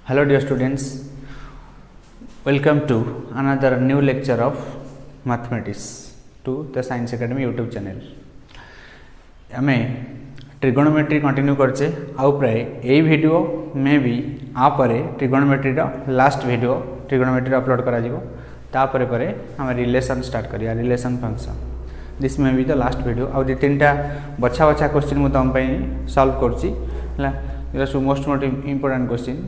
Hello dear students, welcome to another new lecture of mathematics to the Science Academy YouTube channel. आमे trigonometry continue करचे आउ प्राय ए video में भी आपरे ट्रिगोनोमेट्री रो लास्ट वीडियो ट्रिगोनोमेट्री अपलोड करा जिवो तापरे परे हम रिलेशन स्टार्ट करिया रिलेशन फंक्शन दिस में भी द लास्ट वीडियो आउ दि तीनटा बछा बछा क्वेश्चन मु तम पई सॉल्व करची हला इरा सु मोस्ट इंपोर्टेंट क्वेश्चन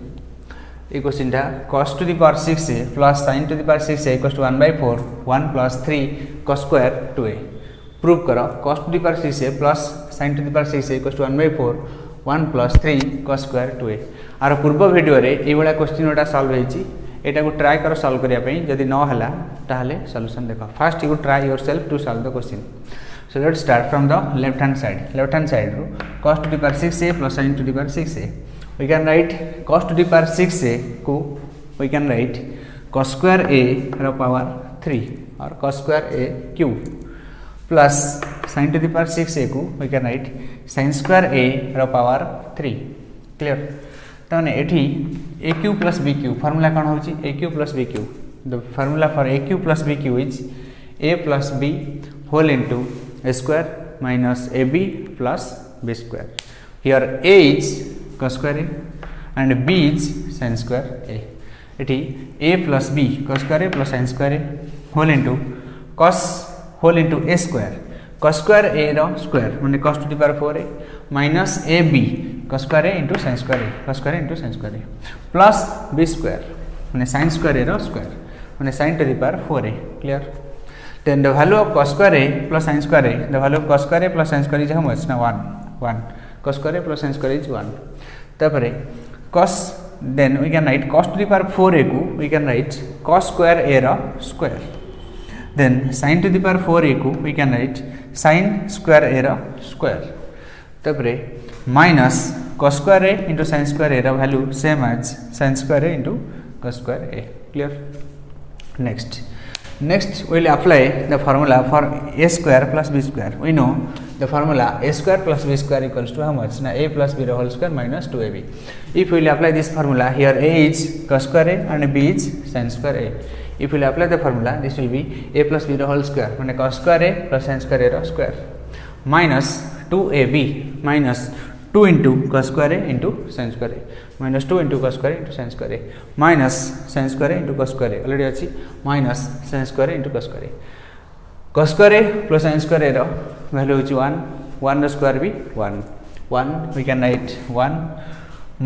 ये क्वेश्चन था cos to the power 6a plus sin to the power 6a equals to 1/4 1 plus 3 cos square 2a prove करो cos to the power 6a plus sin to the power 6a equals to 1/4 1 plus 3 cos square 2a are पूर्व video रे ए वाला question ओटा solve हेची एटा को try करो solve करिया पई जदी न हला ताहले सॉल्यूशन देखो first you try yourself to solve the question so let's start from the left hand side रो cos to the power 6a plus sin to the power 6a we can write cos to the power 6a को we can write cos square a row power 3 और cos square a cube plus sin to the power 6a को we can write sin square a row power 3 clear ताने एठी a cube plus b cube formula कोन होची a cube plus b cube the formula for a cube plus b cube is a plus b whole into a square minus ab plus b square here a is cos square a and b is sin square a एठी a plus b cos square a plus sin square a whole into cos whole into a square a row square माने cos to the power 4a minus ab cos square a into sin square a cos square a into sin square a plus b square माने sin square a row square माने sin to the power 4a clear then the value of cos square a plus sin square a the value of cos square a plus sin square is how much now 1 cos square a plus sin square is 1 तापरे cos then we can write cos to the power 4a को we can write cos square a रा square then sin to the power 4a को we can write sin square a रा square तापरे minus cos square a into sin square a रा value same as sin square a into cos square a clear next we will apply the formula for a square plus b square we know the formula a square plus b square equals to how much now a plus b whole square minus 2ab if we will apply this formula here a is cos square a and b is sin square a if we will apply the formula this will be a plus b whole square means cos square a plus sin square a square minus 2ab minus 2 into cos square a into sin square a minus 2 into cos square a into sin square a minus sin square a into cos square a already अछि minus sin square a into cos square a cos square a plus sin square a row value is 1 row square भी 1 we can write 1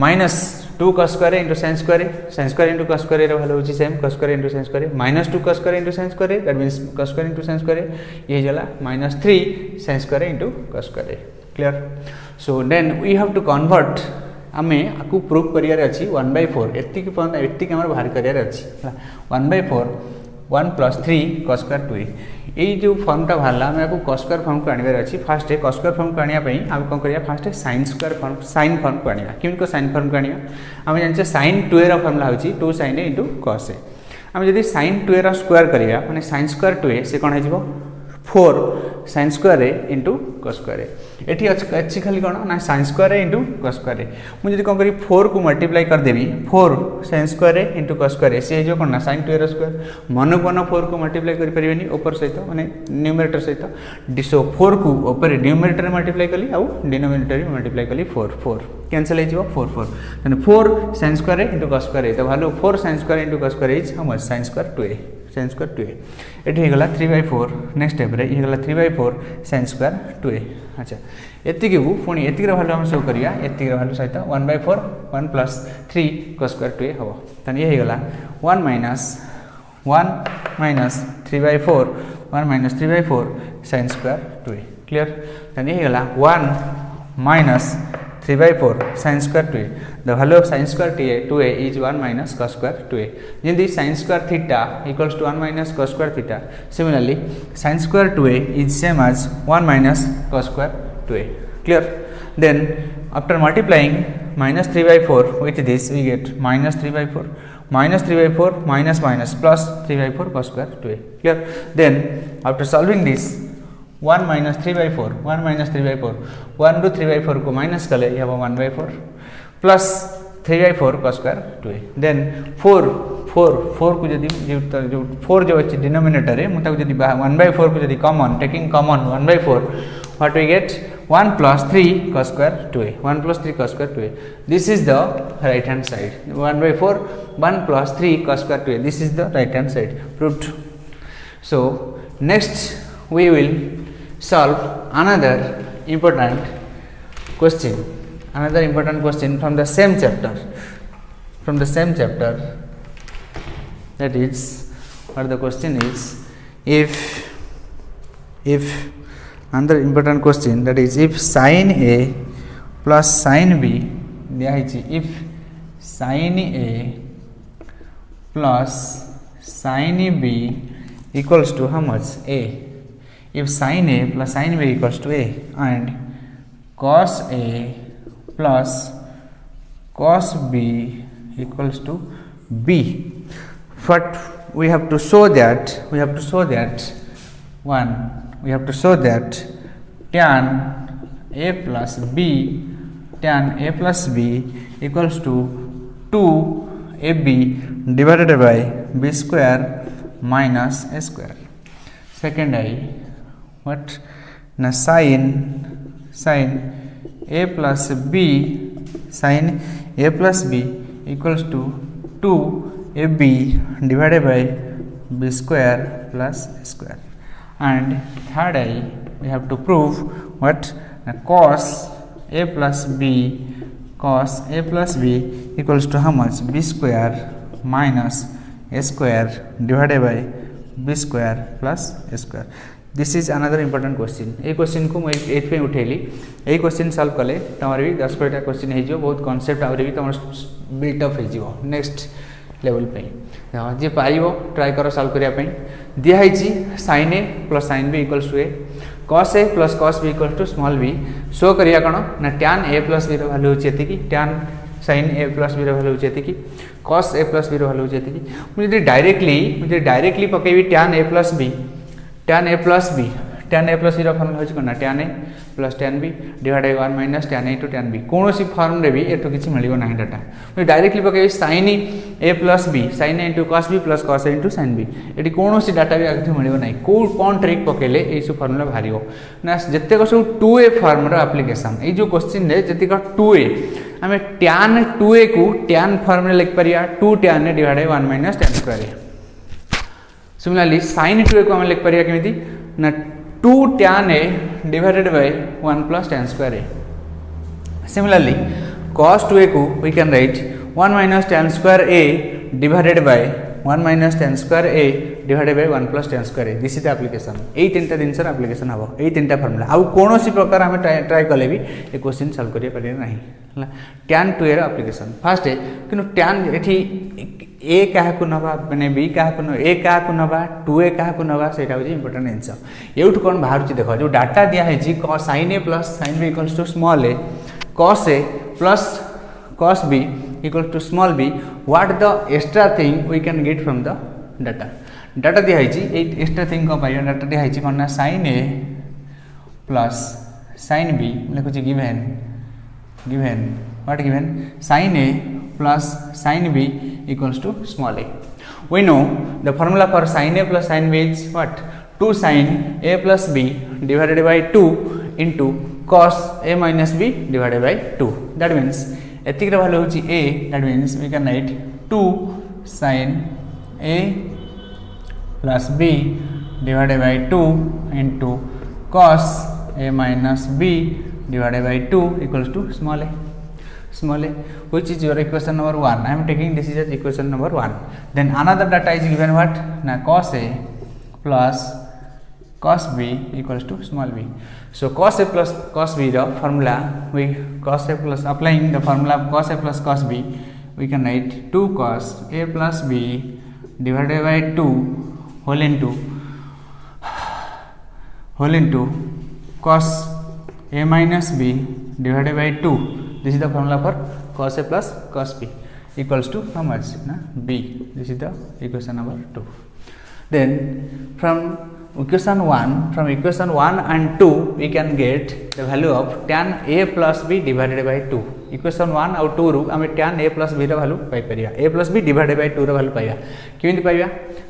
minus 2 cos square a into sin square into cos square a row value is same cos square a into sin square a minus 2 cos square a into sin square a that means cos square into sin square a ये जला minus 3 sin square a into cos square a clear so then we have to convert आमे आकु prove करियार अछि 1/4 एत्तिक हमर बाहर करियार अछि 1/4 1 plus 3 cos square 2a ए जो फॉर्मटा बाहरला हम आकु cos square form को आनिबार अछि फर्स्ट cos square फॉर्म को आनिया पई हम कोन करिया first sin square form sin form को आनिया किन को sin फॉर्म को आनिया हम जानचे sin 2a रो फॉर्मूला होछि 2 sin a into cos a हम यदि sin 2a रो स्क्वायर करिया माने sin square 2a से कोन हेजिवो 4 sin square a into cos square a एठी अछि खाली कोन ना sin square a into cos square a मु जदि कोन करी 4 को मल्टीप्लाई कर देबी 4 sin square a into cos square a से जो कोन ना sin 2a रो स्क्वायर मन को 4 को मल्टीप्लाई करि परिबेनी ऊपर सहित माने न्यूमरेटर सहित डिसो 4 को ऊपर न्यूमरेटर मल्टीप्लाई कली आ डिनोमिनेटर मल्टीप्लाई कली 4 कैंसिल हे जिवो 4 then 4 sin square a into cos square a the value 4 sin square into cos square is how much sin square 2a sin square 2a एठी हेगला 3/4 नेक्स्ट स्टेप रे हेगला 3/4 sin square 2a अच्छा एतिके को पुनी एतिके रो value हम show करिया एतिके रो value सहित 1/4 1 plus 3 cos square 2a हबो तन ये हेगला 1 minus 3/4 1 minus 3/4 sin square 2a clear तन ये हेगला 1 minus 3/4 sin square 2a the value of sin square 2a is 1 minus cos square 2a यदि sin square theta equals to 1 minus cos square theta similarly sin square 2a is same as 1 minus cos square 2a clear then after multiplying minus 3/4 with this we get minus 3/4 minus plus 3/4 cos square 2a clear then after solving this 1 minus 3/4 1 to 3/4 को minus कले ये 1/4 plus 3/4 cos square 2a. Then 4 को जदि जो 4 जो अच्छी denominator है मुझे जदि 1/4 को जदि common taking common 1/4 what we get 1 plus 3 cos square 2a. 1 plus 3 cos square 2a. This is the right hand side. 1/4 1 plus 3 cos square 2a. This is the right hand side proved. So next we will solve another important question from the same chapter, that is what the question is, if another important question, that is if sin a plus sin b दिया है, if sin a plus sin b equals to how much a, if sin a plus sin b equals to a and cos a plus cos b equals to b, but we have to show that tan a plus b equals to 2ab divided by b square minus a square. Second I, what na sin a plus b equals to 2ab divided by b square plus a square. And third I, we have to prove what cos a plus b equals to how much b square minus a square divided by b square plus a square. This is another important question. ये question को मैं एथि उठेली, यही question solve कले तमर भी 10 question हो बहुत कॉन्सेप्ट आउरी भी तुम बिल्ट अप हो नेक्स्ट लेवल पे जे पारिबो ट्राई करो सॉल्व करिया पे दिया है sin a plus sin b equals to a, cos a plus cos b equals to small b. Show करिया कौन ना tan a plus b रो वैल्यू होची एतिकी, tan sin a plus b रो वैल्यू होची एतिकी, cos a plus b रो वैल्यू होची एतिकी. मुझे डायरेक्टली पकेबी tan a plus b tan a plus b रो फॉर्मूला होची कोना tan a plus tan b divided by 1 minus tan a to tan b. कौन सी फॉर्म रे भी एटो किछि मिलियो नाही डाटा. मुझे directly पकेबी sin a plus b sin a into cos b plus cos a into sin b. Eighty कौन सी data भी आगे मिलियो नाही. कौन ट्रिक पकेले ए सब फॉर्मूला भारियो ना जत्ते को सब 2a फॉर्म रो एप्लीकेशन. ए जो क्वेश्चन रे जत्ते का 2a हमें tan 2a को tan फॉर्म में लिख परिया 2 tan a divided by 1 minus tan square a. Similarly sin 2a को हम लिख परिया केमिति ना 2 tan a divided by 1 plus tan square a. Similarly cos 2a को we can write 1 minus tan square a divided by 1 minus tan square a divided by 1 plus tan square a. This is the application. एई तीनटा जिनसर application हबो एई तीनटा formula आ कोनोसी प्रकार हम try कले भी ए question solve करिया परिया नाही हला tan 2a रो एप्लीकेशन फर्स्ट है किनु tan एठी a क्या को नबा माने b क्या को न a क्या को नबा 2a क्या को नबा सेटा हो इंपोर्टेंट आंसर. एउठ कोन बाहर छी देखो जो डाटा दिया है जी cos sin a plus sin b equals to small a, cos a plus cos b equals to small b. What the extra thing we can get from the data दिया है जी ए extra thing को पाइयो data दिया है जी कोन ना sin a plus sin b लिखो जी given what given sin a plus sin b equals to small a. We know the formula for sin a plus sin b is what 2 sin a plus b divided by 2 into cos a minus b divided by 2. That means एतिक value होची a, that means we can write 2 sin a plus b divided by 2 into cos a minus b divided by 2 equals to small a, which is your equation number 1. I am taking this is as equation number 1. Then another data is given what na cos a plus cos b equals to small b. So cos a plus cos b the formula we cos a plus applying the formula cos a plus cos b we can write 2 cos a plus b divided by 2 whole into cos a minus b divided by 2. This is the formula for cos a plus cos b equals to how much na b. This is the equation number 2. Then from equation 1 and 2 we can get the value of tan a plus b divided by 2. Equation 1 आउ 2 रु आम tan a plus b value पाइपर a plus b divided by 2 value पाइबा केमिति पाइबा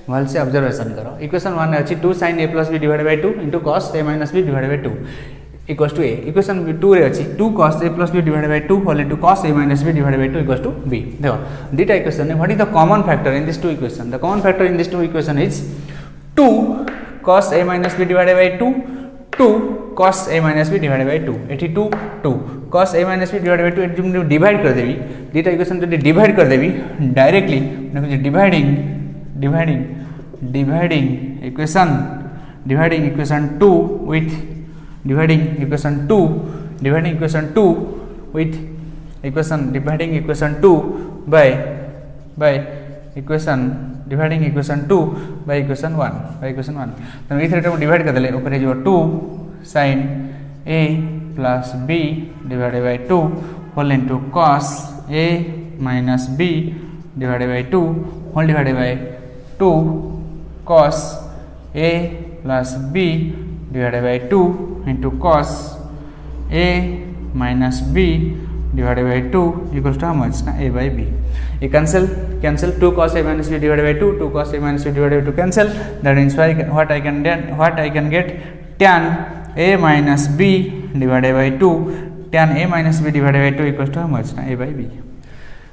भलसे observation करो equation 1 अछि 2 sin a plus b divided by 2 into cos a minus b divided by 2 equals to a equation 2 रे अछि 2 cos a plus b divided by 2 whole into cos a minus b divided by 2 equals to b देखो दीटा equation what is the common factor in these two equation the common factor in these two equation is 2 cos a minus b divided by 2 2 cos a minus b divided by 2 एठी 2 2 cos a minus b divided by 2 एठी मैं divide कर देबी दीटा equation जदी divide कर देबी directly माने dividing equation 2 with dividing equation 2 with dividing equation 2 by equation dividing equation 2 by equation 1 तो इथरे हम divide कर देले ऊपर जो 2 sin a plus b divided by 2 whole into cos a minus b divided by 2 whole divided by 2 cos a plus b divided by 2 into cos a minus b divided by 2 equals to how much na a by b you cancel 2 cos a minus b divided by 2 cos a minus b divided by 2 cancel that means what I can get tan a minus b divided by 2 tan a minus b divided by 2 equals to how much na a by b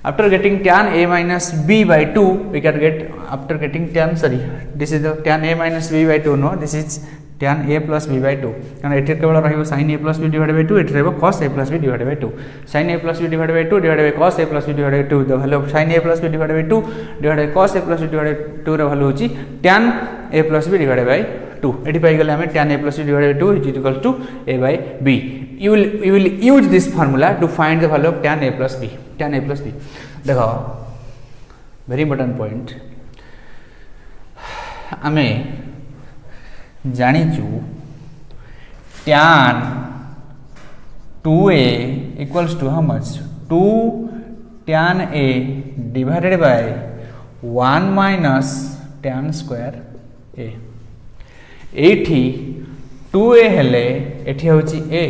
after getting tan a minus b by 2 we can get after getting this is the tan a minus b by 2 no this is tan a plus b by 2 कारण एठी केवल रहिबो sin a plus b divided by 2 एठी रहिबो cos a plus b divided by 2 sin a plus b divided by 2 divided by cos a plus b divided by 2 the value of sin a plus b divided by 2 divided by cos a plus b divided by 2 ର value होची tan a plus b divided by 2 एठी पाई गेले हमें tan a plus b divided by 2 is equal to a by b you will use this formula to find the value of tan a plus b देखो very important point हमें जानिचु tan 2a equals to how much 2 tan a divided by 1 minus tan square a एठी 2a हेले एठी होची a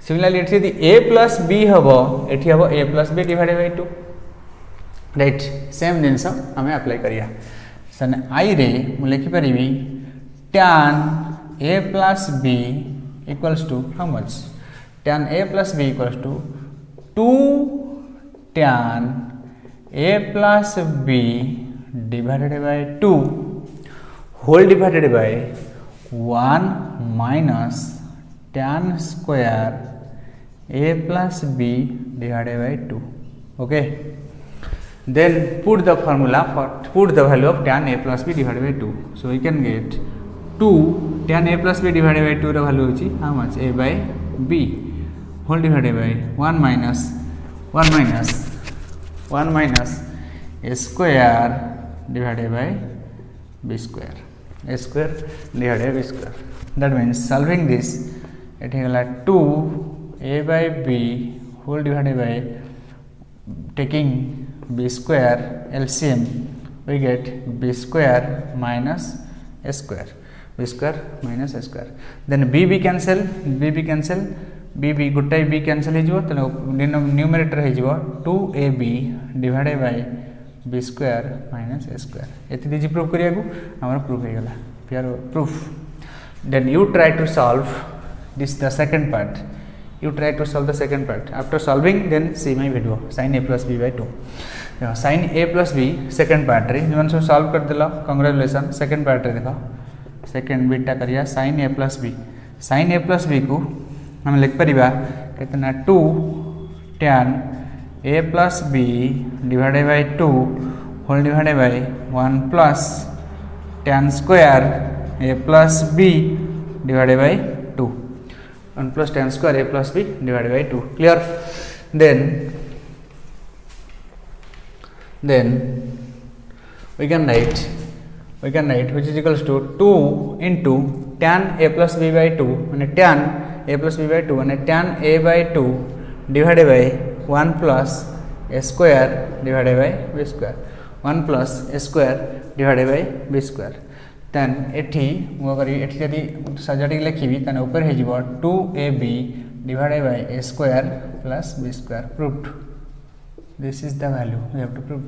similarly एठी यदि a plus b हबो एठी हबो a plus b divided by 2 right same जिंस हमें अप्लाई करिया सने i रे मु लिखि परिबी tan a plus b equals to how much tan a plus b equals to 2 tan a plus b divided by 2 whole divided by 1 minus tan square a plus b divided by 2 okay then put the value of tan a plus b divided by 2 so we can get 2 tan a plus b divided by 2 the value is how much a by b whole divided by 1 minus a square divided by b square a square divided by b square that means solving this it is 2 a by b whole divided by taking b square LCM we get b square minus a square b square minus a square then b cancel b गोटाई b cancel हो तो numerator हो 2ab divided by b square minus a square एति दिजी proof करिया को हमर proof हो गला प्यार proof then you try to solve this the second part after solving then see my video sin a plus b by 2 sin a plus b second part रे जमन सब सॉल्व कर देला कांग्रेचुलेशन सेकंड पार्ट रे देखो second beta करिया sin a plus b को हम लिख परिबा कितना 2 tan a plus b divided by 2 whole divided by 1 plus tan square a plus b divided by 2 1 plus tan square a plus b divided by 2 clear then we can write which is equals to 2 into tan a plus b by 2 and tan a plus b by 2 and tan a by 2 divided by 1 plus a square divided by b square 1 plus a square divided by b square then एठी मो करी एठी जदी सजाडी लिखिबी तने ऊपर हे जिवो 2ab divided by a square plus b square. Proved. This is the value we have to prove.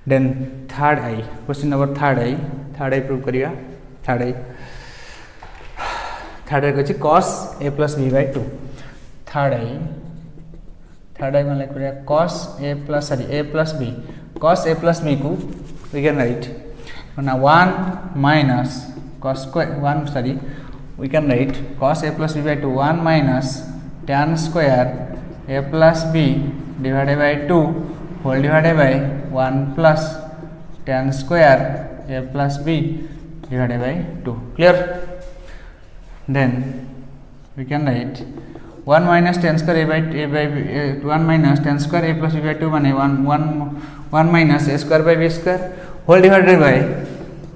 Then third I, question number third I prove करिया. third I कछि cos a plus b by 2. third I मान लिख करिया cos a plus b. cos a plus b को we can write now 1 minus cos square 1 sorry we can write cos a plus b by 2 1 minus tan square a plus b divided by 2 whole divided by 1 plus tan square a plus b divided by 2. Clear? Then we can write 1 minus tan square a by 1 minus tan square a plus b by 2 माने 1 minus a square by b square whole divided by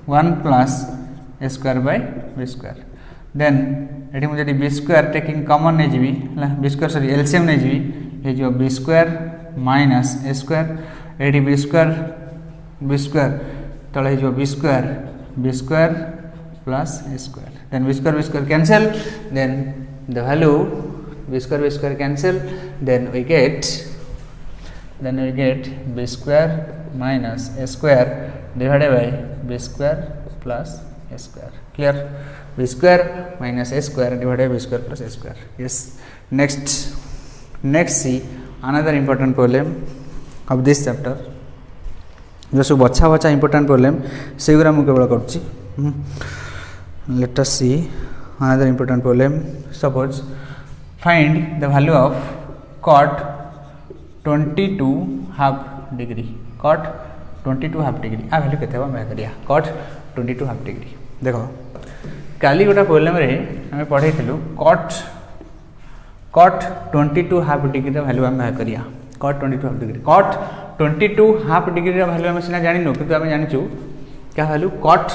1 plus a square by b square. Then एठी मुझे b square taking common नहीं जीवी b square sorry LCM नहीं जीवी ये जो b square minus a square एठी b square तले जो b square plus a square. Then b square cancel. Then the value b square cancel. Then we get b square minus a square divided by b square plus a square. Clear? b square minus a square divided by b square plus a square. Yes. Next see another important problem of this chapter. जो सब बच्चा important problem से गुरा मु केवल करछि. Let us see another important problem. Suppose find the value of cot 22 half degree. Cot 22 half degree. Uh value केते बा मैं करिया cot 22 half degree. देखो काली गोटा प्रॉब्लम रे हमें पढ़ाइथिलु cot 22 हाफ डिग्री रा वैल्यू हम करिया cot 22 half degree. cot 22 half degree रा वैल्यू हम सिना जानिनो किंतु हम जानिचु क्या वैल्यू cot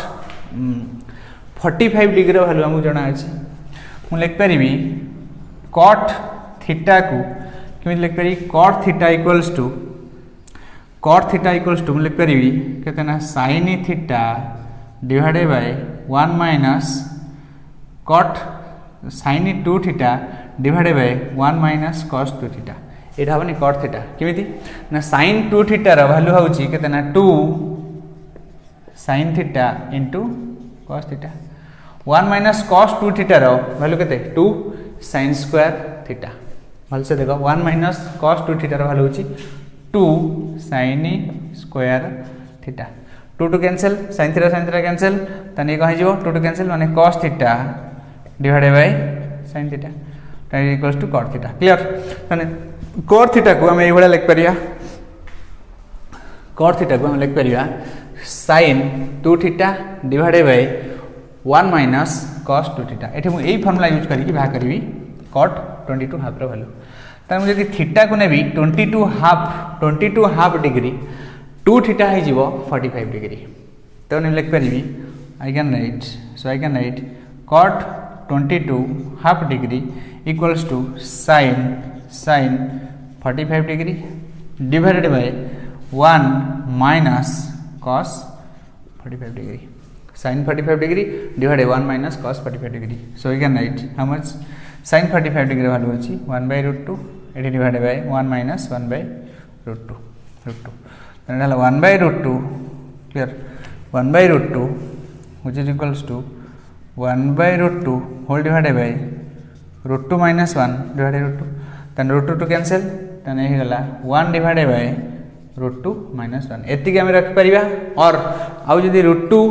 45 डिग्री रा वैल्यू हम जणा अछि. मु लिख परिबी cot थीटा को किमि लिख परि cot थीटा इक्वल्स टू मु लिख परिबी केतना sin theta divided by 1 minus cot sin 2 theta divided by 1 minus cos 2 theta. Etah हबनी cot theta किमिति ना sin 2 theta रा वैल्यू होउची केतना 2 sin theta into cos theta. 1 minus cos 2 theta रा value केते 2 sin square theta. भल से देखो 1 minus cos 2 theta रा वैल्यू होउची 2 sin square theta. 2 to cancel sin theta cancel तने कहि जिवो 2 to cancel माने cos theta divided by sin theta that is equals to cot theta. Clear? तने cot theta को हम एई भला लिख परिया sin 2 theta divided by 1 minus cos 2 theta. एठी मु एई फार्मूला यूज करी कि भा करबी cot 22 हाफ रो वैल्यू. तने जदि थीटा को नेबी 22 हाफ डिग्री 2 theta है जीवो 45 डिग्री. तो ने लिख परिबी I can write cot 22 half degree equals to sin 45 degree divided by 1 minus cos 45 degree. Sin 45 degree divided by 1 minus cos 45 degree. So we can write how much sin 45 degree value अछि 1 by root 2 it is divided by 1 minus 1 by root 2. Then 1 by root 2. Clear? 1 by root 2 which is equals to 1 by root 2 whole divided by root 2 minus 1 divided by root 2. Then root 2 to cancel then हे गला 1 divided by root 2 minus 1. एति के हम रख परिबा और आउ जदी root 2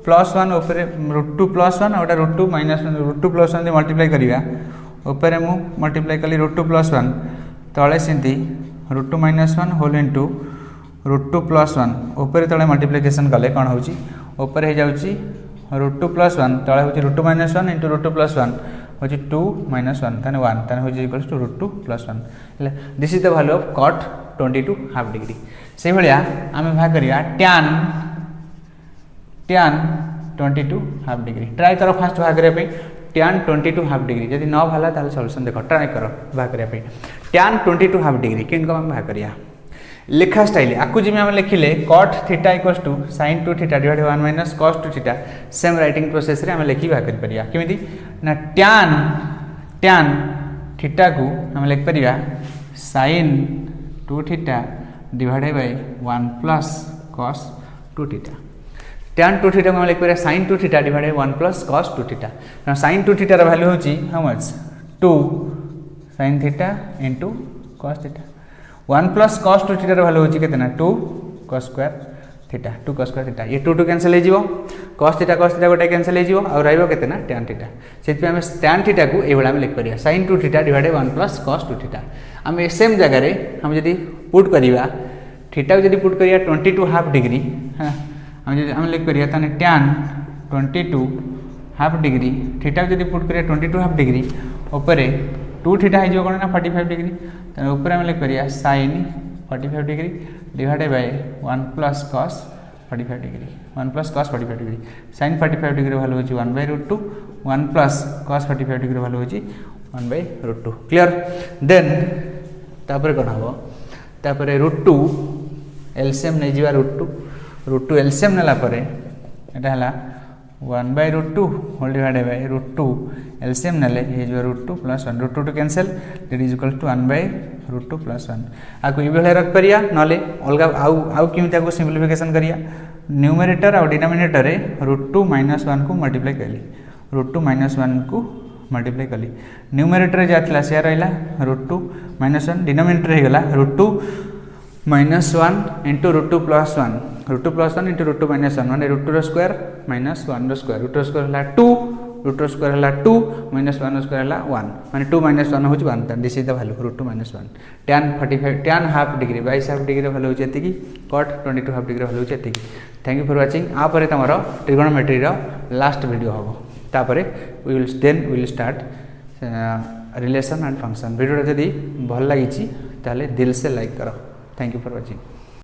plus 1 ऊपर root 2 plus 1 और root 2 minus 1 root 2 plus 1 दे मल्टीप्लाई करिया ऊपर मु मल्टीप्लाई कली root 2 plus 1 तळे सिंती root 2 minus 1 whole into root 2 plus 1 ऊपर तळे मल्टीप्लिकेशन कले कोन होउची ऊपर हे जाउची root 2 plus 1 तळे होउची root 2 minus 1 into root 2 plus 1 होउची 2 minus 1 तने 1 तने होउची equals to root 2 plus 1. This is the value of cot 22 half degree. से भलिया आमे भा करिया tan 22 हाफ डिग्री. ट्राई करो फास्ट भा करिया पे tan 22 हाफ डिग्री जदि न भला ताले सॉल्यूशन देखो ट्राई करो भा करिया पे tan 22 हाफ डिग्री किन को हम भा करिया लिखा स्टाइल आकु जिमे हम लिखिले cot theta equals to sin 2 theta divided by 1 minus cos 2 theta same writing process रे हम लिखि भा करि परिया किमिति ना tan थीटा को हम लिख परिया sin 2 theta divided by 1 plus cos 2 theta. tan 2 theta को हम लिख परिया sin 2 theta divided by 1 plus cos 2 theta. sin 2 theta रा वैल्यू होची how much 2 sin theta into cos theta. 1 plus cos 2 theta रा वैल्यू होची केतना 2 cos square theta 2 cos square theta. ये 2 कैंसिल हो cos थीटा गोटे कैंसिल हो आउ रहिबो केतना tan थीटा। सेति हम tan थीटा को ए बडा में लिख परिया sin 2 theta divided 1 plus cos 2 theta. हम सेम जगह रे हम जदी पुट करिवा थीटा को जदी पुट करिया 22 हाफ डिग्री हां हम लिख परिया तने tan 22 हाफ डिग्री थीटा को जदी पुट करिया 22 हाफ डिग्री ऊपर 2 थीटा है जो कोन ना 45 डिग्री तने ऊपर हम लिख परिया sin 45 degree divided by 1 plus cos 45 degree 1 plus cos 45 degree sin 45 degree value होची 1/√2 1 प्लस cos 45 डिग्री वैल्यू होची 1/√2 क्लियर। देन तापर कोन हबो तापर √2 एलसीएम नै जीवा √2 एलसीएम नेला परे एटा हला 1/√2 होल डिवाइडेड बाय √2 एलसीएम नेले हे जो √2 plus 1 √2 to cancel that is equal to 1/√2 plus 1 आको ई बेले रख परिया नले अलगा आउ किमिता को सिंपलीफिकेशन करिया न्यूमरेटर और डिनोमिनेटर रे √2 - 1 को मल्टीप्लाई कली √2 - 1 को मल्टीप्लाई कली न्यूमरेटर रे जातला से रहला √2 - 1 डिनोमिनेटर हे गला √2 - 1 into √2 plus 1 √2 plus 1 into √2 minus 1 माने √2 रो स्क्वायर minus 1 रो स्क्वायर √2 रो स्क्वायर हला 2 √2 रो स्क्वायर हला 2 minus 1 रो स्क्वायर हला 1 माने 2 minus 1 होची 1 this is the value √2 minus 1 tan 45 tan half degree 22 half degree value होची एतिकी cot 22 हाफ डिग्री वैल्यू होची एतिकी। Thank you for watching. आ परे तमरो ट्रिगोनोमेट्री रो लास्ट वीडियो हबो तापरे we will start relation and function. Video जदी भल लागिची ताले दिल से लाइक करो। Thank you for watching.